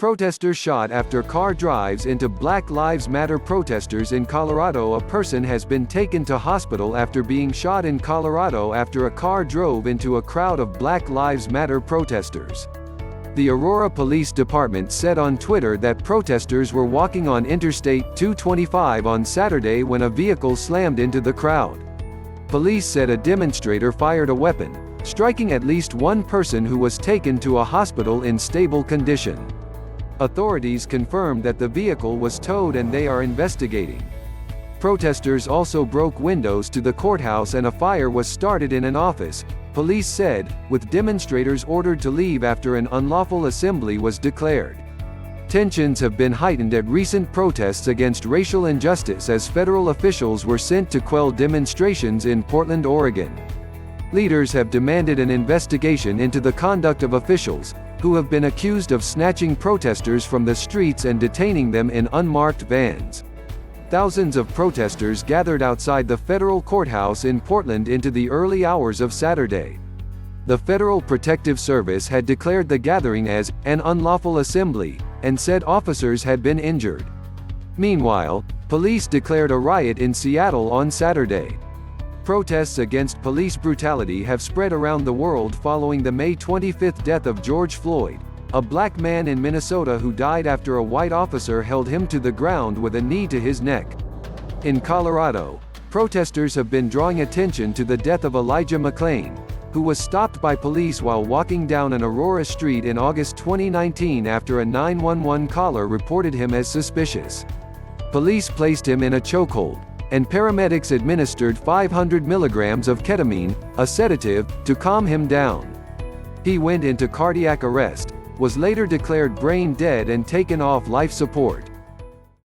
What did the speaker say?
Protester shot after car drives into Black Lives Matter protesters in Colorado. A person has been taken to hospital after being shot in Colorado after a car drove into a crowd of Black Lives Matter protesters. The Aurora Police Department said on Twitter that protesters were walking on Interstate 225 on Saturday when a vehicle slammed into the crowd. Police said a demonstrator fired a weapon, striking at least one person who was taken to a hospital in stable condition. Authorities confirmed that the vehicle was towed and they are investigating. Protesters also broke windows to the courthouse and a fire was started in an office, police said, with demonstrators ordered to leave after an unlawful assembly was declared. Tensions have been heightened at recent protests against racial injustice as federal officials were sent to quell demonstrations in Portland, Oregon. Leaders have demanded an investigation into the conduct of officials, who have been accused of snatching protesters from the streets and detaining them in unmarked vans. Thousands of protesters gathered outside the federal courthouse in Portland into the early hours of Saturday. The Federal Protective Service had declared the gathering as an unlawful assembly, and said officers had been injured. Meanwhile, police declared a riot in Seattle on Saturday. Protests against police brutality have spread around the world following the May 25 death of George Floyd, a black man in Minnesota who died after a white officer held him to the ground with a knee to his neck. In Colorado, protesters have been drawing attention to the death of Elijah McClain, who was stopped by police while walking down an Aurora street in August 2019 after a 911 caller reported him as suspicious. Police placed him in a chokehold, and paramedics administered 500 milligrams of ketamine, a sedative, to calm him down. He went into cardiac arrest, was later declared brain dead and taken off life support.